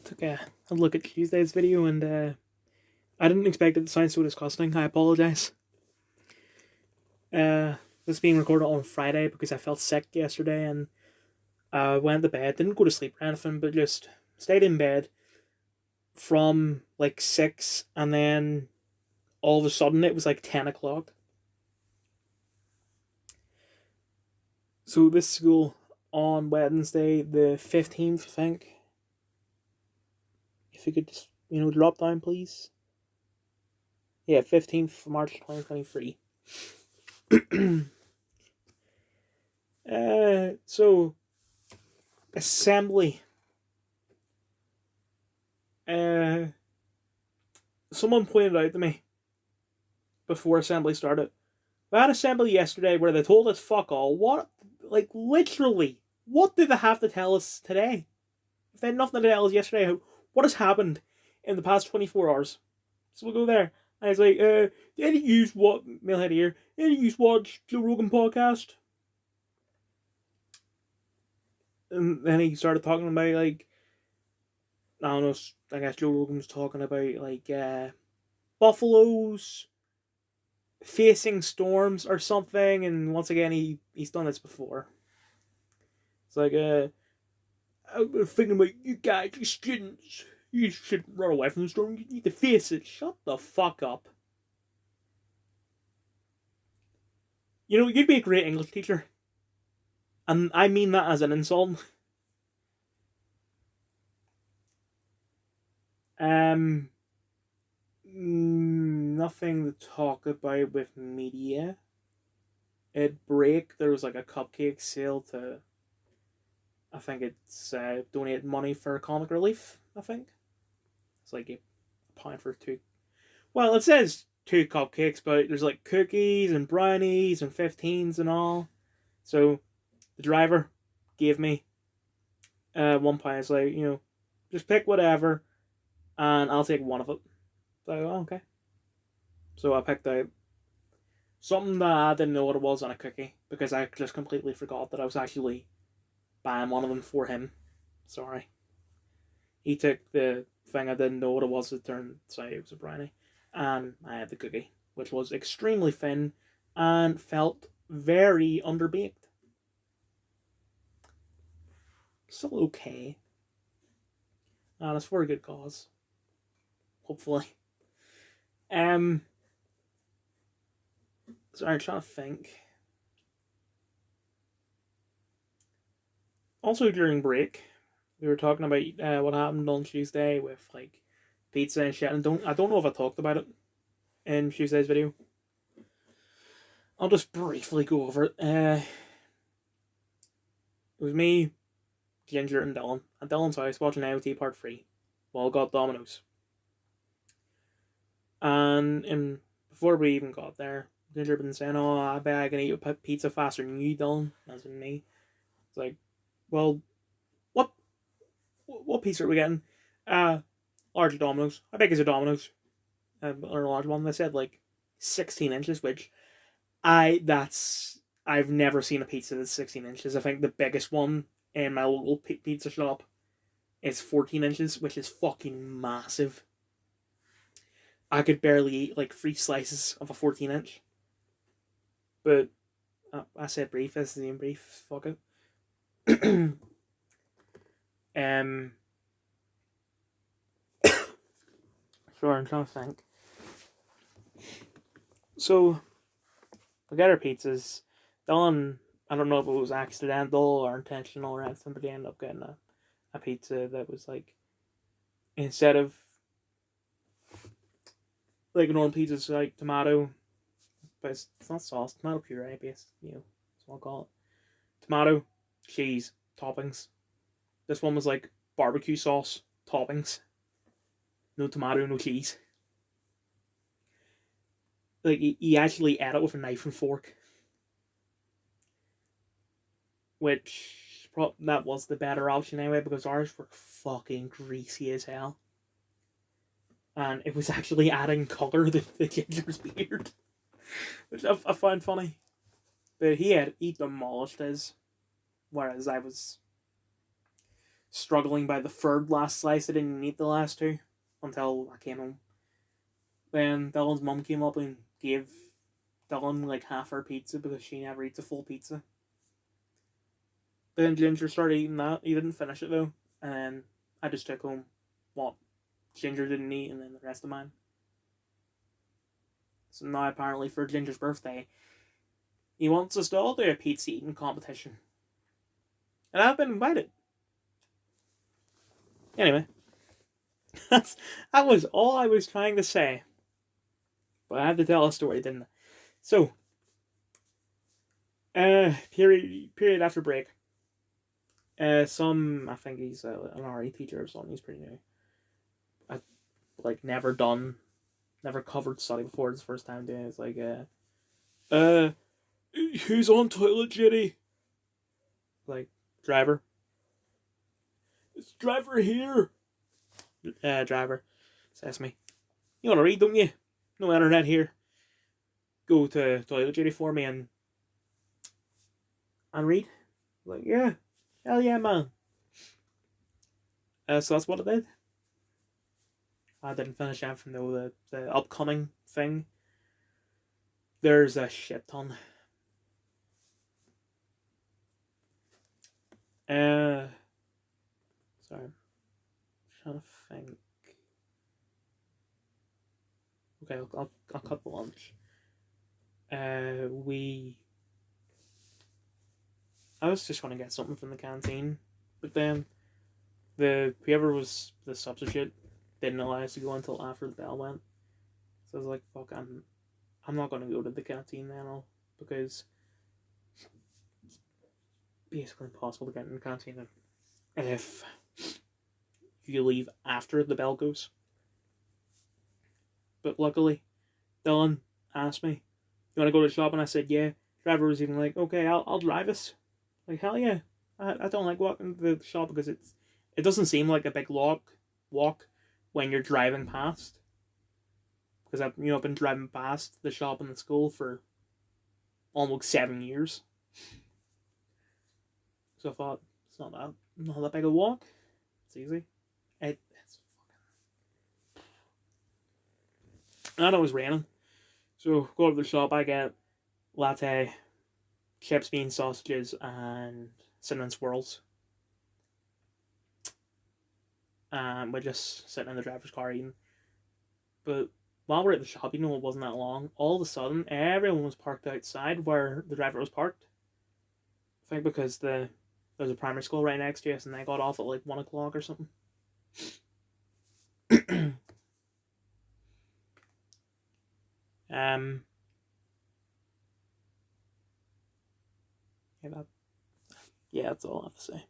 Took a look at Tuesday's video and I didn't expect it to sound so disgusting. I apologise. This is being recorded on Friday because I felt sick yesterday and I went to bed. Didn't go to sleep or anything, but just stayed in bed from like 6, and then all of a sudden it was like 10 o'clock. So this school on Wednesday the 15th, I think. If you could just, drop down, please. Yeah, 15th March 2023. So, assembly. Someone pointed out to me before assembly started. We had assembly yesterday where they told us fuck all. What? Like, literally, what did they have to tell us today? If they had nothing to tell us yesterday, what has happened in the past 24 hours? So we'll go there. And it's like, did you use what, Mailhead here, did you use watch Joe Rogan podcast? And then he started talking about, like, I don't know, I guess Joe Rogan was talking about, like, buffaloes facing storms or something, and once again, he's done this before. It's like, I'm thinking about you guys, you shouldn't run away from the storm, you need to face it. Shut the fuck up. You know, you'd be a great English teacher. And I mean that as an insult. Nothing to talk about with media. At break, there was like a cupcake sale to, I think it's donate money for comic relief, I think. It's like a pound for two. Well, it says 2 cupcakes, but there's like cookies and brownies and 15s and all. So the driver gave me £1. It's like, just pick whatever and I'll take one of it. So, okay. So I picked out something that I didn't know what it was on a cookie because I just completely forgot that I was actually buying one of them for him. Sorry. He took the thing I didn't know what it was. It turned out it was a brownie. And I had the cookie, which was extremely thin and felt very underbaked. Still okay. And it's for a good cause. Hopefully. Sorry, I'm trying to think. Also, during break, we were talking about what happened on Tuesday with like pizza and shit. And I don't know if I talked about it in Tuesday's video. I'll just briefly go over it. It was me, Ginger, and Dylan at Dylan's house watching IoT Part 3. Well, got Domino's. And before we even got there, Ginger had been saying, "Oh, I bet I can eat a pizza faster than you, Dylan." As in me. It's like, well, what pizza are we getting? Large Domino's. How big is a Domino's? Or a large one. They said like 16 inches, which I've never seen a pizza that's 16 inches. I think the biggest one in my local pizza shop is 14 inches, which is fucking massive. I could barely eat like 3 slices of a 14-inch. But I said brief. This is the name brief. Fuck it. Sure, I'm trying to think. So, we got our pizzas. Dylan, I don't know if it was accidental or intentional or anything, but he ended up getting a pizza that was like, instead of like normal pizzas, like tomato, but it's not sauce, tomato puree based, that's what I'll call it. Tomato, cheese, toppings. This one was like barbecue sauce, toppings. No tomato, no cheese. Like, he actually ate it with a knife and fork. Which, that was the better option anyway, because ours were fucking greasy as hell. And it was actually adding colour to the Ginger's beard. Which I found funny. But he demolished his. Whereas I was struggling by the third last slice. I didn't eat the last two until I came home. Then Dylan's mum came up and gave Dylan like half her pizza because she never eats a full pizza. Then Ginger started eating that. He didn't finish it though. And then I just took home what Ginger didn't eat and then the rest of mine. So now apparently for Ginger's birthday, he wants us to all do a pizza eating competition. And I've been invited. Anyway. That was all I was trying to say. But I had to tell a story, didn't I? So, period after break. I think he's an RE teacher or something. He's pretty new. I never covered study before. It's the first time doing it. It's like, who's on toilet duty? Like, driver. It's driver here. Driver says me. You want to read, don't you? No internet here. Go to toilet duty for me and read. Like, yeah. Hell yeah, man. So that's what I did. I didn't finish anything though. The upcoming thing. There's a shit ton. Sorry. I'm trying to think. Okay, I'll cut the lunch. I was just gonna get something from the canteen, but then whoever was the substitute didn't allow us to go until after the bell went. So I was like, fuck, I'm not gonna go to the canteen now because it's basically impossible to get in the canteen if you leave after the bell goes. But luckily, Dylan asked me, "You want to go to the shop?" And I said, "Yeah." Driver was even like, "Okay, I'll drive us." Like, hell yeah. I don't like walking to the shop because it doesn't seem like a big walk when you're driving past. Because I've been driving past the shop and the school for almost 7 years. So I thought, it's not that big a walk. It's easy. It's fucking... And it was raining. So go to the shop, I get latte, chips, beans, sausages, and cinnamon swirls. And we're just sitting in the driver's car eating. But while we're at the shop, it wasn't that long. All of a sudden, everyone was parked outside where the driver was parked. I think because there's a primary school right next to us, and they got off at like 1 o'clock or something. Yeah, that's all I have to say.